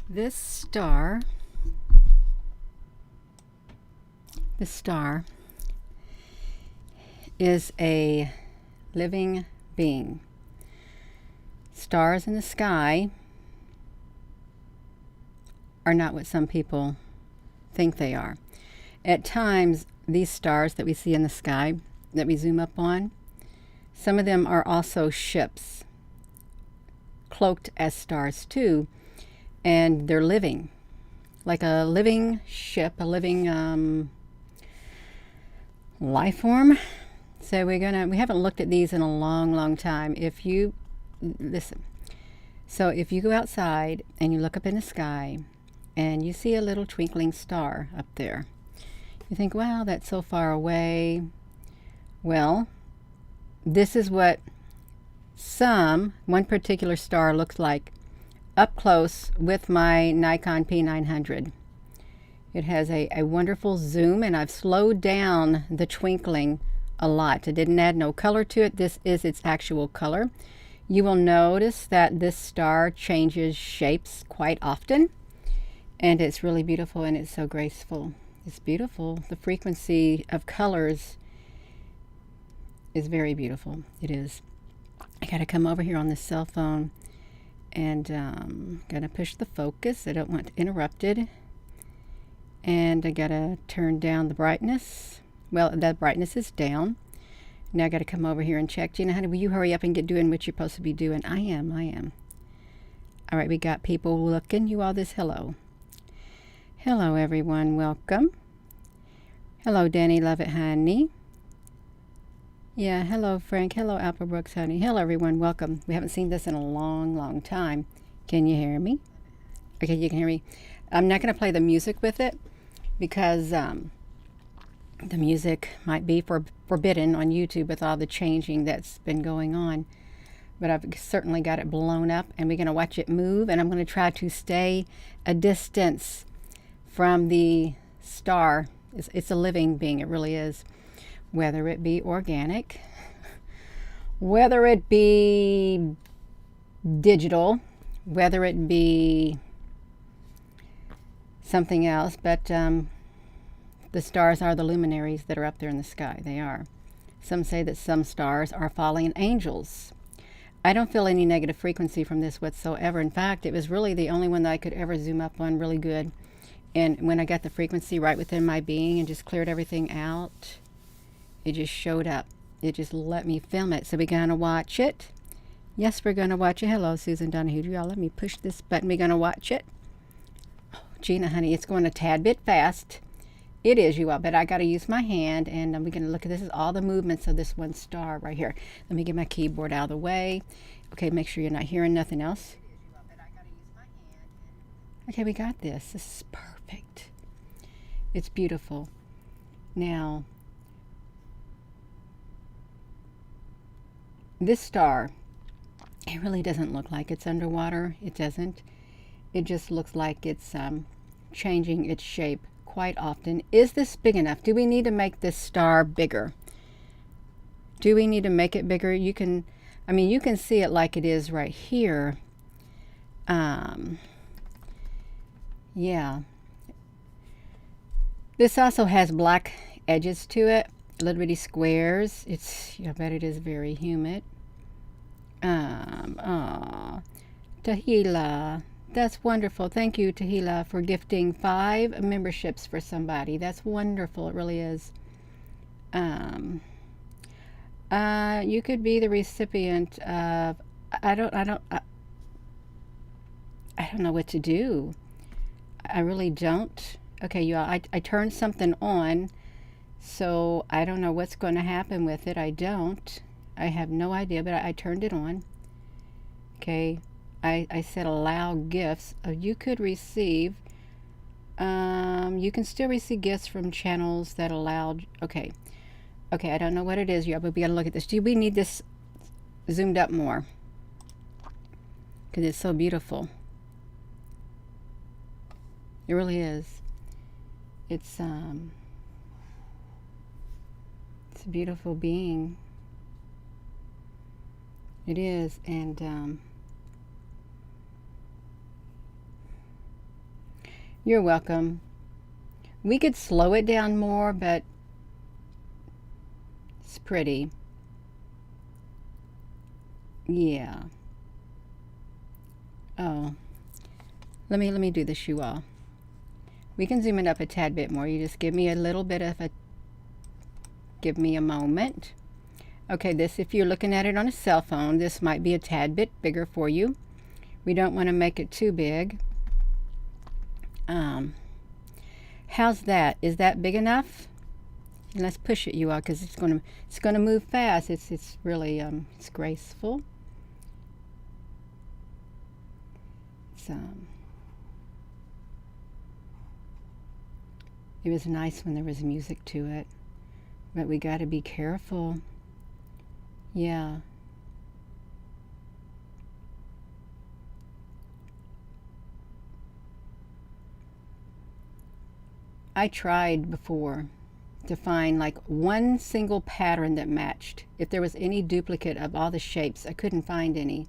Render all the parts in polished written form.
This star is a living being. Stars in the sky are not what some people think they are. At times, these stars that we see in the sky that we zoom up on, some of them are also ships, cloaked as stars too, and they're living, like a living ship, a living life form. So we haven't looked at these in a long time. If you listen, so if you go outside and you look up in the sky and you see a little twinkling star up there, you think, wow, that's so far away. Well, this is what one particular star looks like up close with my Nikon P900. It has a wonderful zoom, and I've slowed down the twinkling a lot. I didn't add no color to it. This is its actual color. You will notice that this star changes shapes quite often, and it's really beautiful, and it's so graceful. It's beautiful. The frequency of colors is very beautiful. It is. I gotta come over here on this cell phone and gotta push the focus. I don't want to interrupt it. And I gotta turn down the brightness. Well, the brightness is down. Now I gotta come over here and check. Gina, honey, will you hurry up and get doing what you're supposed to be doing? I am. All right, we got people looking. You all this hello. Hello, everyone. Welcome. Hello, Danny. Love it, honey. Yeah, hello, Frank. Hello, Alpha Brooks, honey. Hello, everyone. Welcome. We haven't seen this in a long time. Can you hear me? Okay, you can hear me. I'm not going to play the music with it because the music might be forbidden on YouTube with all the changing that's been going on. But I've certainly got it blown up, and we're going to watch it move, and I'm going to try to stay a distance from the star. It's a living being. It really is. Whether it be organic, whether it be digital, whether it be something else, but the stars are the luminaries that are up there in the sky. They are. Some say that some stars are fallen angels. I don't feel any negative frequency from this whatsoever. In fact, it was really the only one that I could ever zoom up on really good. And when I got the frequency right within my being and just cleared everything out, it just showed up. It just let me film it. So we're going to watch it. Yes, we're going to watch it. Hello, Susan Donahue. Y'all, let me push this button. We're going to watch it. Oh, Gina, honey, it's going a tad bit fast. It is, you all, but I got to use my hand, and we're going to look at this. Is all the movements of this one star right here. Let me get my keyboard out of the way. Okay, make sure you're not hearing nothing else. Okay, we got this. This is perfect. It's beautiful. Now, this star, it really doesn't look like it's underwater. It doesn't. It just looks like it's changing its shape quite often. Is this big enough? Do we need to make this star bigger? Do we need to make it bigger? You can see it like it is right here. Yeah. This also has black edges to it, little bitty squares. I bet it is very humid. Tahila, that's wonderful. Thank you, Tahila, for gifting 5 memberships for somebody. That's wonderful. It really is. You could be the recipient of. I don't know what to do. I really don't. Okay, you all. I turned something on, so I don't know what's going to happen with it. I have no idea, but I turned it on. Okay, I said allow gifts. You could receive. You can still receive gifts from channels that allowed. Okay, I don't know what it is yet, but we got to look at this. Do we need this zoomed up more? Because it's so beautiful. It really is. It's a beautiful being. It is, and You're welcome. We could slow it down more, but it's pretty. Yeah. Oh, let me do the shoe wall. We can zoom it up a tad bit more. You just give me a little bit of a, give me a moment. Okay, this, if you're looking at it on a cell phone, this might be a tad bit bigger for you. We don't want to make it too big. How's that? Is that big enough? And let's push it, you all, because it's gonna move fast. It's really it's graceful. It was nice when there was music to it, but we got to be careful. Yeah. I tried before to find like one single pattern that matched. If there was any duplicate of all the shapes, I couldn't find any.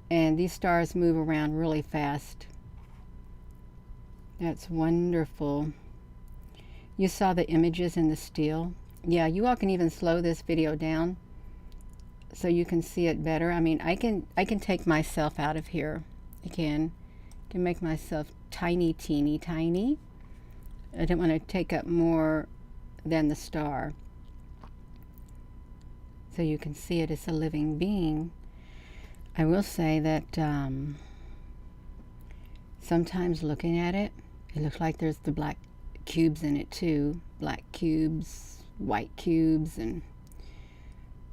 And these stars move around really fast. That's wonderful. You saw the images in the steel. Yeah, you all can even slow this video down so you can see it better. I mean, I can take myself out of here. I can make myself tiny, teeny, tiny. I don't want to take up more than the star. So you can see it as a living being. I will say that sometimes looking at it, it looks like there's the black cubes in it too. Black cubes, white cubes, and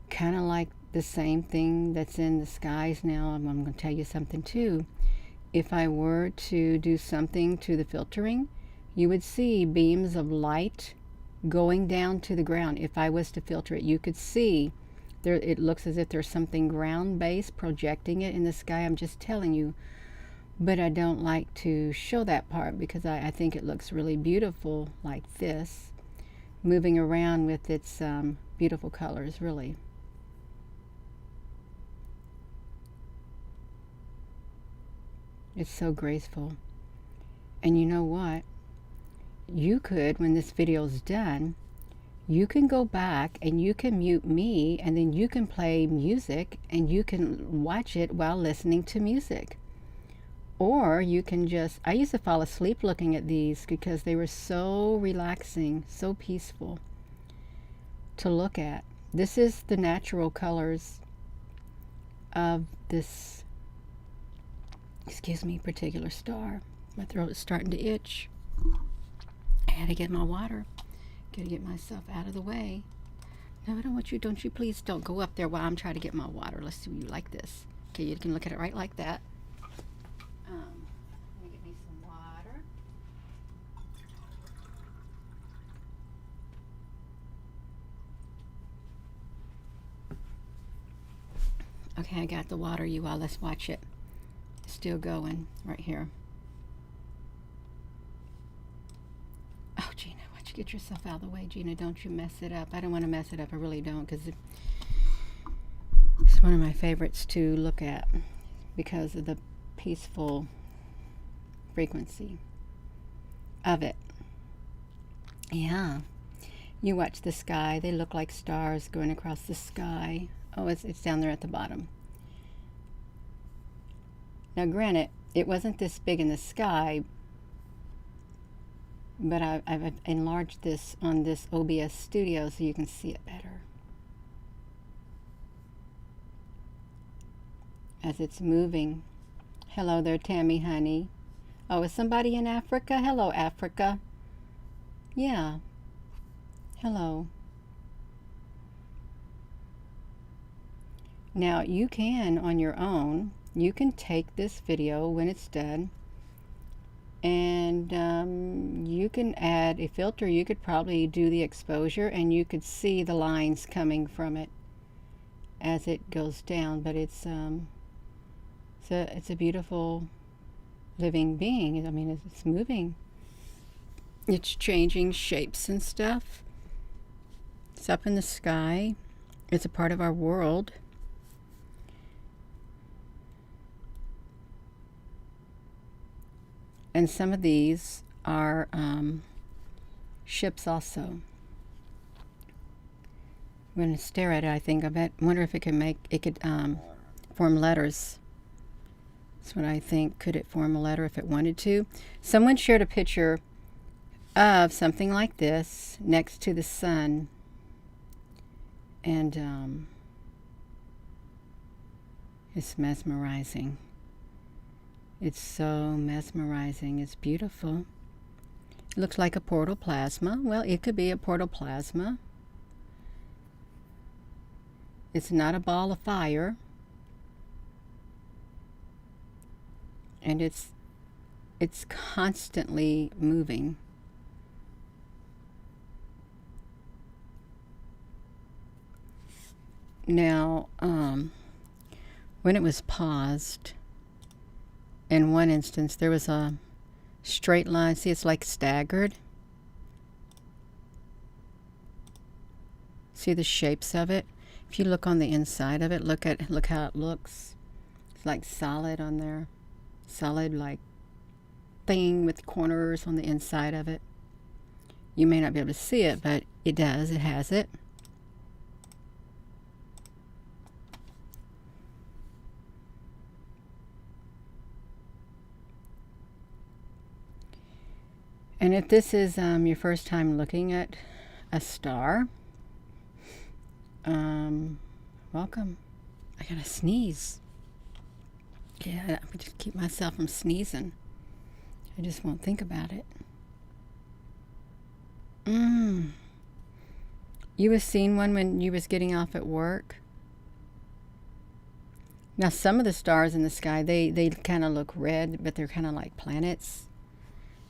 kind of like the same thing that's in the skies now. I'm going to tell you something too. If I were to do something to the filtering, you would see beams of light going down to the ground. If I was to filter it, you could see there, it looks as if there's something ground-based projecting it in the sky. I'm just telling you. But I don't like to show that part because I think it looks really beautiful like this, moving around with its beautiful colors, really. It's so graceful. And you know what? You could, when this video is done, you can go back and you can mute me, and then you can play music and you can watch it while listening to music. Or you can just, I used to fall asleep looking at these because they were so relaxing, so peaceful to look at. This is the natural colors of this, excuse me, particular star. My throat is starting to itch. I had to get my water. Gotta get myself out of the way. No, I don't want you, don't you please don't go up there while I'm trying to get my water. Let's see you like this. Okay, you can look at it right like that. Let me get me some water. Okay, I got the water, you all. Let's watch it. It's still going right here. Oh, Gina, why'd you get yourself out of the way, Gina? Don't you mess it up. I don't want to mess it up. I really don't, because it's one of my favorites to look at because of the peaceful frequency of it. Yeah. You watch the sky. They look like stars going across the sky. Oh, it's down there at the bottom. Now, granted, it wasn't this big in the sky, but I've enlarged this on this OBS studio so you can see it better. As it's moving. Hello there, Tammy, honey. Oh, is somebody in Africa? Hello, Africa. Yeah. Hello. Now, you can, on your own, you can take this video when it's done, and you can add a filter. You could probably do the exposure, and you could see the lines coming from it as it goes down. But it's a beautiful living being. I mean, it's moving. It's changing shapes and stuff. It's up in the sky. It's a part of our world. And some of these are ships also. I'm going to stare at it. I wonder if it could form letters. That's what I think. Could it form a letter if it wanted to? Someone shared a picture of something like this next to the sun, and it's mesmerizing. It's so mesmerizing. It's beautiful. It looks like a protoplasma. Well, it could be a protoplasma. It's not a ball of fire. And it's constantly moving. Now, when it was paused, in one instance, there was a straight line. See, it's like staggered. See the shapes of it? If you look on the inside of it, look how it looks. It's like solid on there. Solid like thing with corners on the inside of it. You may not be able to see it, but it does. It has it. And if this is your first time looking at a star, welcome. I gotta sneeze. Yeah, I just keep myself from sneezing. I just won't think about it. You was seeing one when you was getting off at work? Now, some of the stars in the sky, they kind of look red, but they're kind of like planets.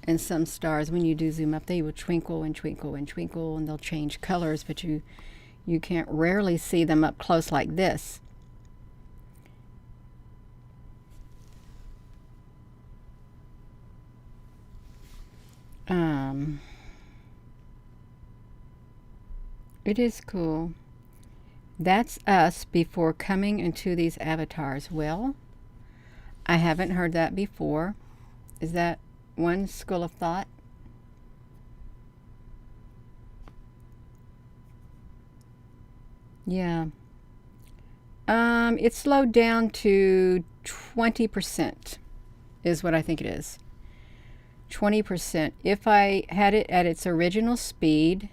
And some stars, when you do zoom up, they will twinkle and twinkle and twinkle, and they'll change colors, but you can't rarely see them up close like this. It is cool. That's us before coming into these avatars. Well, I haven't heard that before. Is that one school of thought? Yeah. It's slowed down to 20% is what I think it is. 20%. If I had it at its original speed,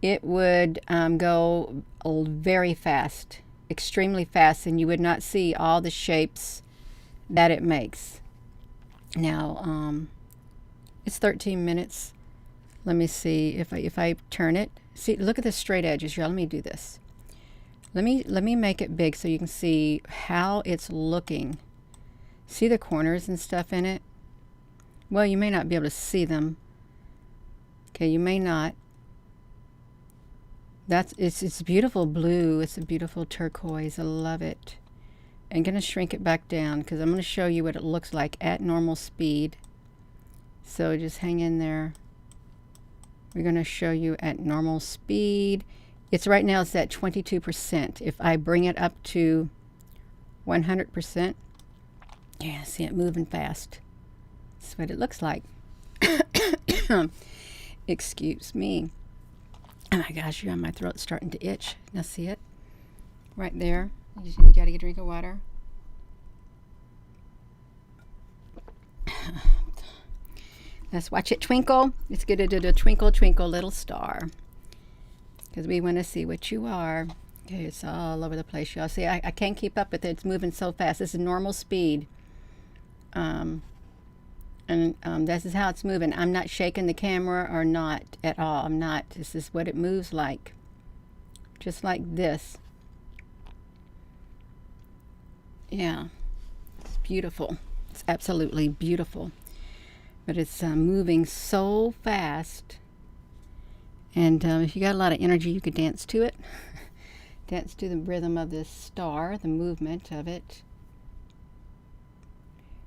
it would go very fast, extremely fast, and you would not see all the shapes that it makes. Now, it's 13 minutes. Let me see if I turn it. See, look at the straight edges here. Let me do this. Let me make it big so you can see how it's looking. See the corners and stuff in it? Well, you may not be able to see them. Okay, you may not. It's beautiful blue. It's a beautiful turquoise. I love it. I'm going to shrink it back down because I'm going to show you what it looks like at normal speed. So just hang in there. We're going to show you at normal speed. It's right now it's at 22%. If I bring it up to 100%, yeah, see it moving fast. That's what it looks like. Excuse me. Oh my gosh, my throat's starting to itch. Now see it? Right there. You got to get a drink of water. Let's watch it twinkle. It's going to do the twinkle, twinkle, little star. Because we want to see what you are. Okay, it's all over the place, y'all. See, I can't keep up with it. It's moving so fast. This is normal speed. This is how it's moving. I'm not shaking the camera or not at all. I'm not. This is what it moves like. Just like this. Yeah. It's beautiful. It's absolutely beautiful. But it's moving so fast. And if you got a lot of energy, you could dance to it. Dance to the rhythm of this star, the movement of it.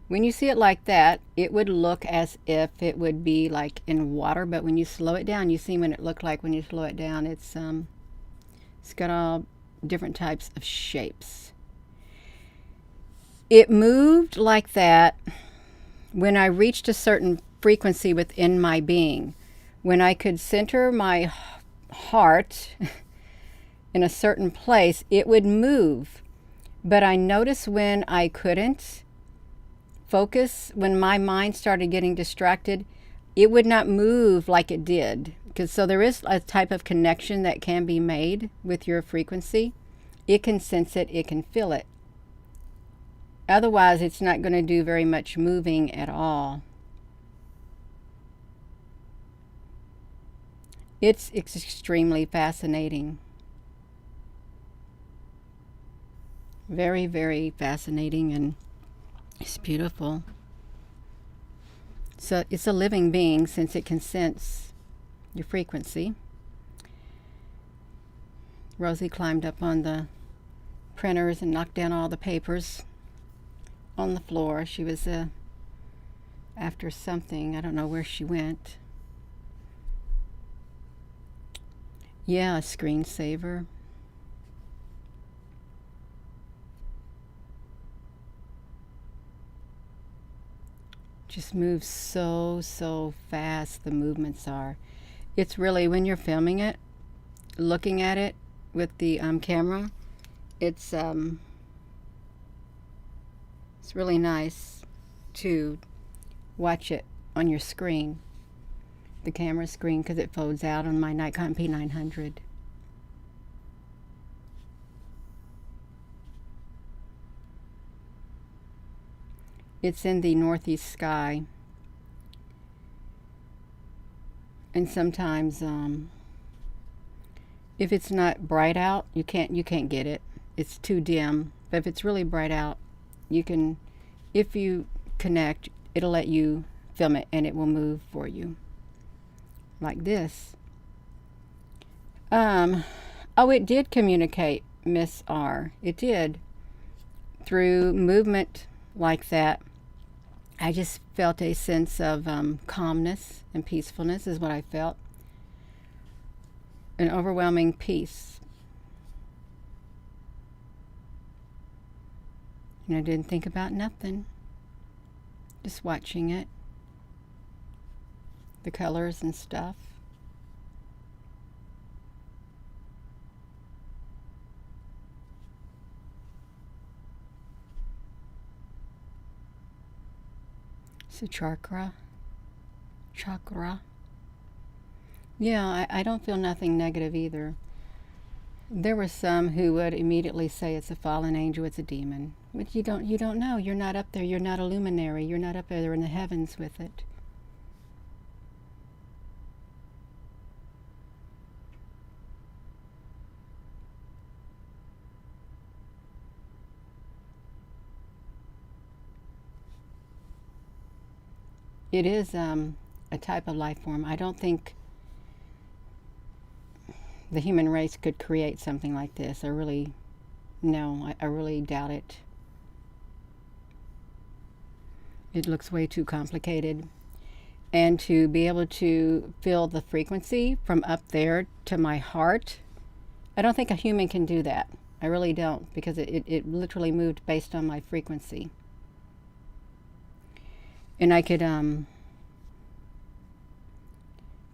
When you see it like that, it would look as if it would be like in water, but when you slow it down, you see what it looked like when you slow it down. It's got all different types of shapes. It moved like that when I reached a certain frequency within my being, when I could center my heart in a certain place, it would move. But I noticed when I couldn't focus, when my mind started getting distracted, it would not move like it did. So there is a type of connection that can be made with your frequency. It can sense it, it can feel it. Otherwise, it's not going to do very much moving at all. It's extremely fascinating. Very, very fascinating, and it's beautiful. So it's a living being, since it can sense your frequency. Rosie climbed up on the printers and knocked down all the papers on the floor. She was after something. I don't know where she went. Yeah, a screensaver. Just moves so fast, the movements are. It's really, when you're filming it, looking at it with the camera, it's really nice to watch it on your screen, the camera screen, because it folds out on my Nikon P900. It's in the northeast sky, and sometimes if it's not bright out, you can't get it. It's too dim. But if it's really bright out, you can, if you connect, it'll let you film it and it will move for you, like this. Oh, it did communicate, Miss R. It did. Through movement like that, I just felt a sense of calmness and peacefulness is what I felt. An overwhelming peace. And I didn't think about nothing. Just watching it. The colors and stuff. So chakra. Yeah, I don't feel nothing negative either. There were some who would immediately say it's a fallen angel, it's a demon. But you don't know. You're not up there. You're not a luminary. You're not up there in the heavens with it. It is a type of life form. I don't think the human race could create something like this. I really doubt it. It looks way too complicated. And to be able to feel the frequency from up there to my heart, I don't think a human can do that. I really don't, because it literally moved based on my frequency. And I could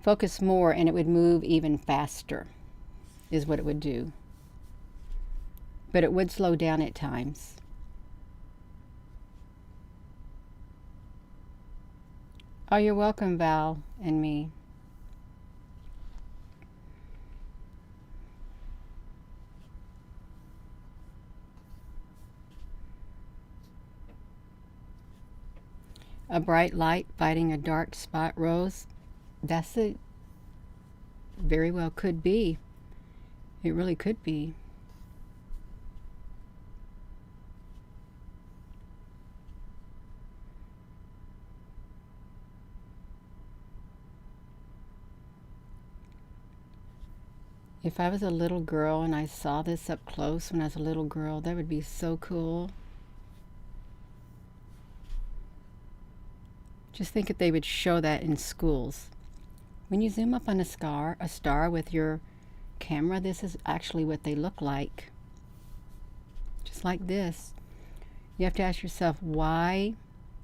focus more and it would move even faster, is what it would do. But it would slow down at times. Oh, you're welcome, Val and me. A bright light fighting a dark spot, Rose. That's it. Very well could be. It really could be. If I was a little girl and I saw this up close when I was a little girl, that would be so cool. Just think if they would show that in schools. When you zoom up on a star with your camera, this is actually what they look like. Just like this. You have to ask yourself, why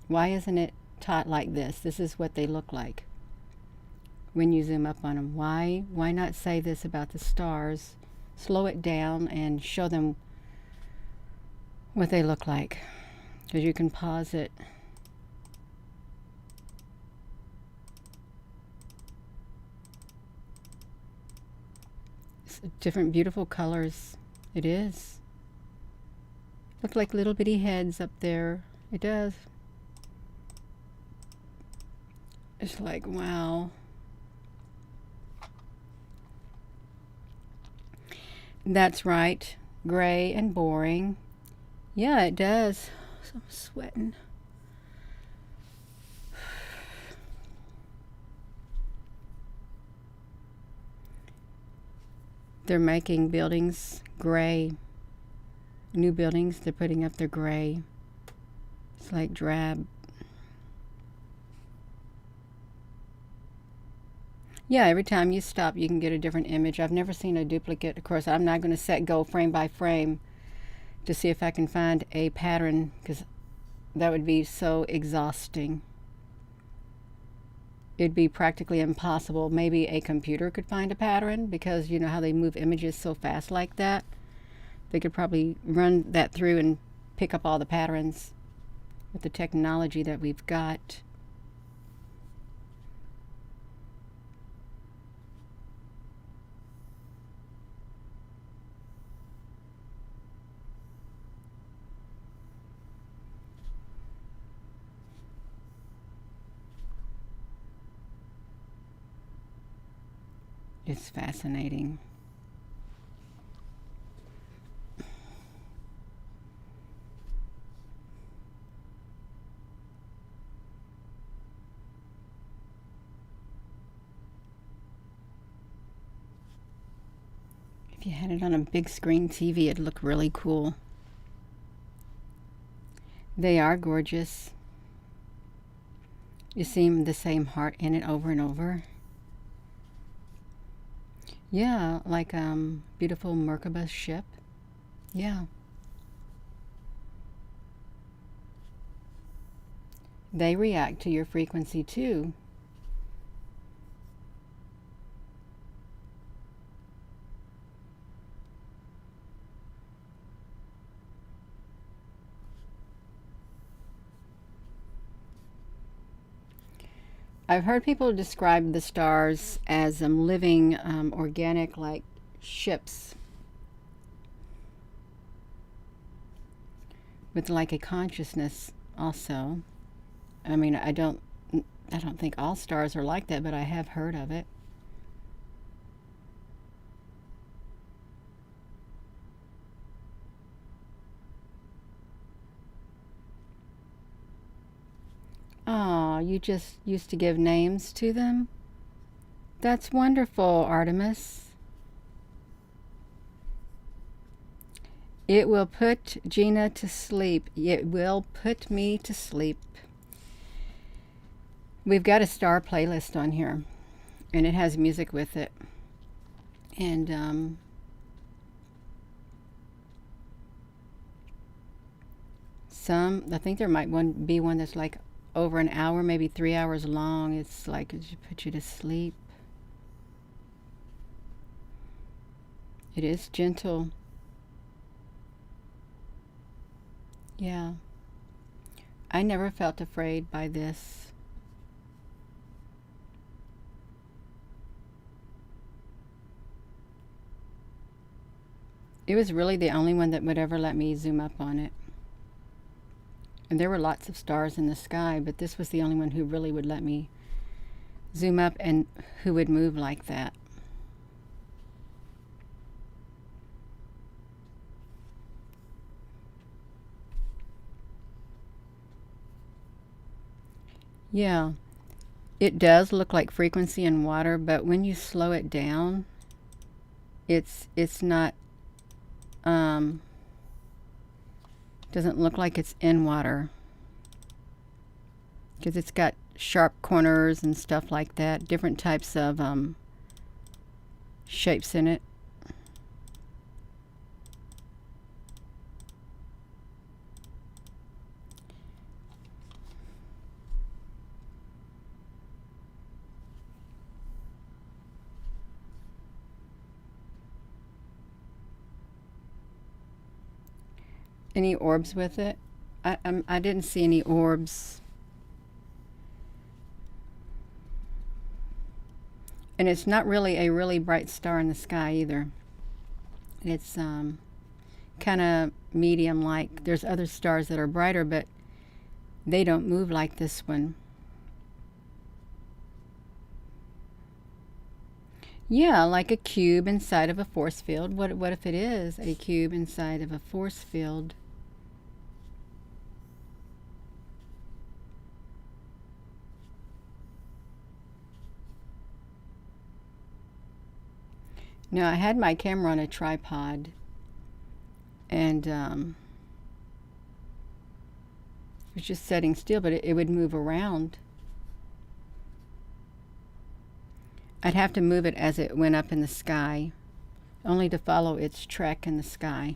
isn't it taught like this. This is what they look like when you zoom up on them. Why not say this about the stars? Slow it down and show them what they look like, because you can pause it. It's different beautiful colors. It is. Look like little bitty heads up there. It does. It's like, wow. That's right. Gray and boring. Yeah, it does. So I'm sweating. They're making buildings gray. New buildings, they're putting up, they're gray. It's like drab. Yeah, every time you stop, you can get a different image. I've never seen a duplicate. Of course, I'm not going to go frame by frame to see if I can find a pattern, because that would be so exhausting. It'd be practically impossible. Maybe a computer could find a pattern, because you know how they move images so fast like that. They could probably run that through and pick up all the patterns with the technology that we've got. It's fascinating. If you had it on a big screen TV, it'd look really cool. They are gorgeous. You see the same heart in it over and over. Yeah, like beautiful Merkaba ship. Yeah. They react to your frequency too. I've heard people describe the stars as living, organic, like ships with like a consciousness also. I mean, I don't think all stars are like that, but I have heard of it. Oh, you just used to give names to them? That's wonderful, Artemis. It will put Gina to sleep. It will put me to sleep. We've got a star playlist on here, and it has music with it. And I think there might be one that's like over an hour, maybe 3 hours long. It's like it should put you to sleep. It is gentle. Yeah. I never felt afraid by this. It was really the only one that would ever let me zoom up on it. And there were lots of stars in the sky, but this was the only one who really would let me zoom up and who would move like that. Yeah, it does look like frequency in water, but when you slow it down, it's not, doesn't look like it's in water, because it's got sharp corners and stuff like that, different types of shapes in it. any orbs with it? I didn't see any orbs. And it's not really a really bright star in the sky either. It's kind of medium like. There's other stars that are brighter, but they don't move like this one. Yeah, like a cube inside of a force field. What if it is a cube inside of a force field? Now, I had my camera on a tripod, and it was just setting still, but it would move around. I'd have to move it as it went up in the sky, only to follow its trek in the sky.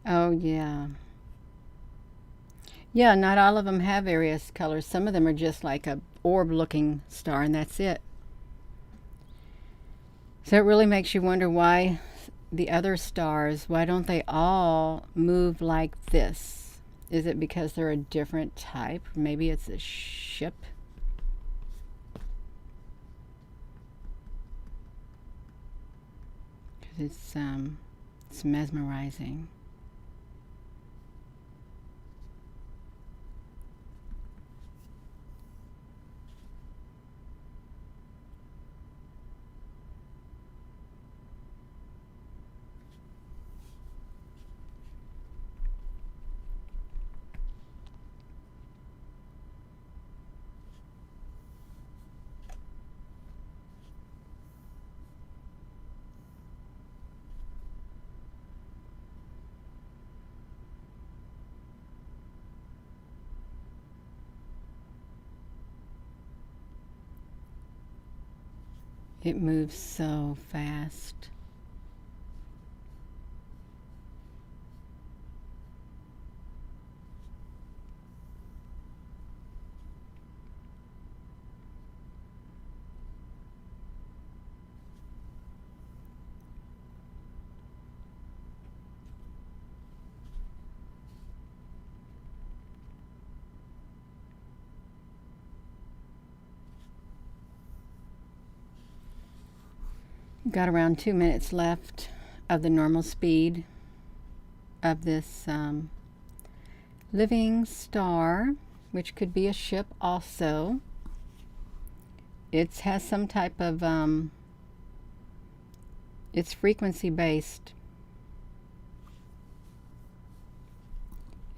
Oh, yeah. Yeah, not all of them have various colors. Some of them are just like a orb-looking star, and that's it. So it really makes you wonder why the other stars, why don't they all move like this? Is it because they're a different type? Maybe it's a ship? Because it's mesmerizing. It moves so fast. Got around 2 minutes left of the normal speed of this living star, which could be a ship also. It has some type of, it's frequency based,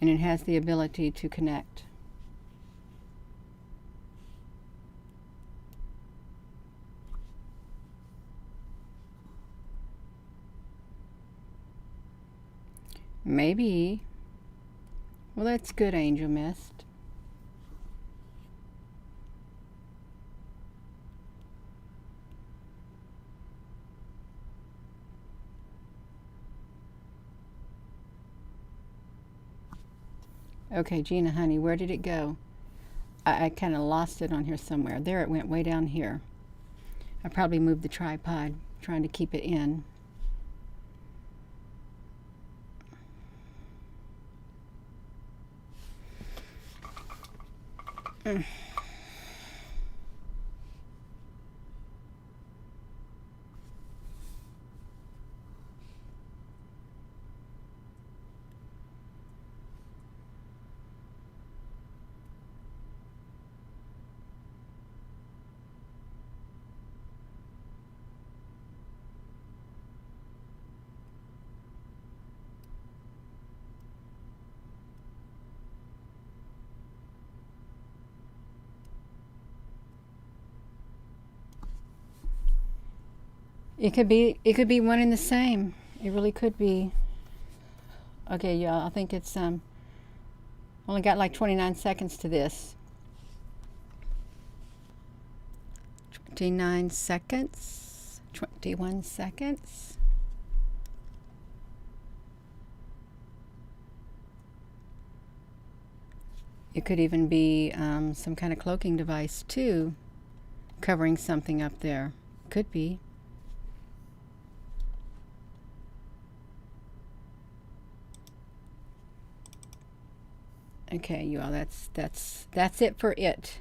and it has the ability to connect. Maybe. Well, that's good, Angel Mist. Okay, Gina, honey, where did it go? I kind of lost it on here somewhere. There it went, way down here. I probably moved the tripod, trying to keep it in. It could be one and the same. It really could be. Okay, y'all, I think it's only got like 29 seconds to this. 29 seconds, 21 seconds. It could even be some kind of cloaking device too, covering something up there. Could be. Okay, you all, that's it for it.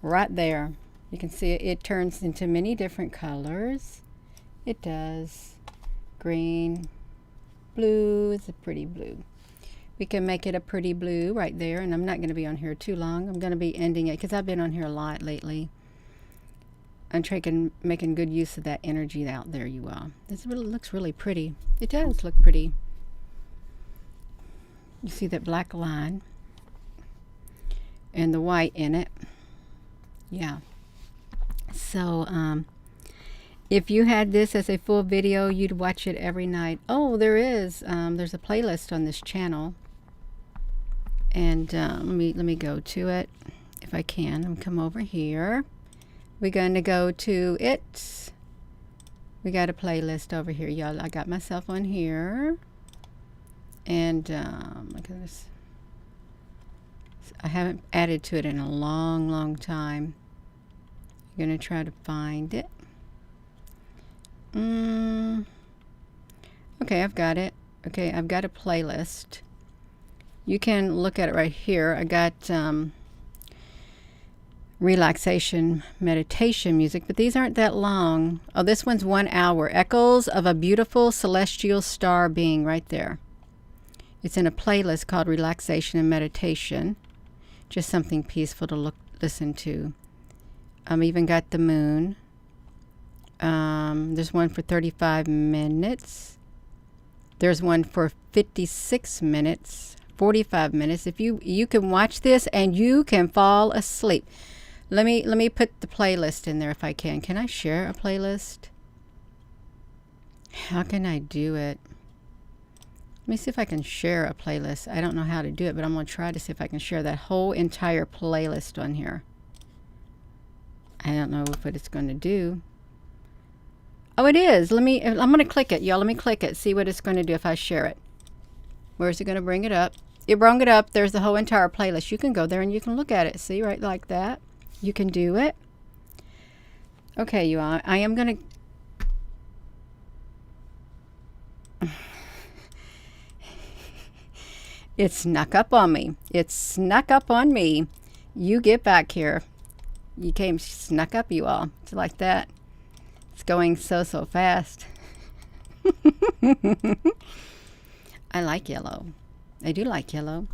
Right there. You can see it turns into many different colors. It does. Green, blue is a pretty blue. We can make it a pretty blue right there, and I'm not going to be on here too long. I'm going to be ending it because I've been on here a lot lately. I'm making good use of that energy out there, you all. This really looks really pretty. It does look pretty. You see that black line and the white in it. Yeah. So, if you had this as a full video, you'd watch it every night. Oh, there is. There's a playlist on this channel. And let me go to it if I can. I'm come over here. We're going to go to it. We got a playlist over here, y'all. I got myself on here. And look at this. I haven't added to it in a long, long time. I'm going to try to find it. Okay, I've got it. Okay, I've got a playlist. You can look at it right here. I got relaxation meditation music, but these aren't that long. Oh, this one's 1 hour. Echoes of a Beautiful Celestial Star Being, right there. It's in a playlist called Relaxation and Meditation. Just something peaceful to listen to. Even got the moon. There's one for 35 minutes. There's one for 56 minutes, 45 minutes. If you can watch this and you can fall asleep. Let me put the playlist in there if I can. Can I share a playlist? How can I do it? Let me see if I can share a playlist. I don't know how to do it, but I'm going to try to see if I can share that whole entire playlist on here. I don't know what it's going to do. Oh, it is. I'm going to click it, y'all. Let me click it. See what it's going to do if I share it. Where's it going to bring it up? It brought it up. There's the whole entire playlist. You can go there and you can look at it. See, right like that. You can do it. Okay, you all. I am going to... It snuck up on me. It snuck up on me. You get back here. You came snuck up, you all. It's like that. It's going so fast. I like yellow. I do like yellow.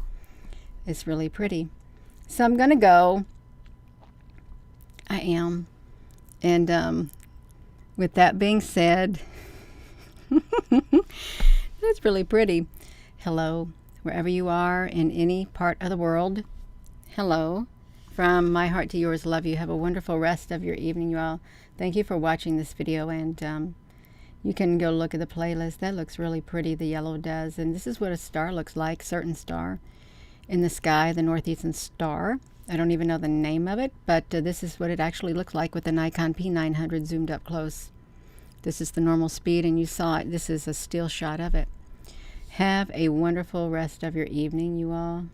It's really pretty. So I'm going to go. I am. And with that being said, that's really pretty. Hello. Wherever you are in any part of the world, hello. From my heart to yours, love you. Have a wonderful rest of your evening, you all. Thank you for watching this video, and you can go look at the playlist. That looks really pretty, the yellow does. And this is what a star looks like, certain star in the sky, the northeastern star. I don't even know the name of it, but this is what it actually looks like with the Nikon P900 zoomed up close. This is the normal speed, and you saw it. This is a still shot of it. Have a wonderful rest of your evening, you all.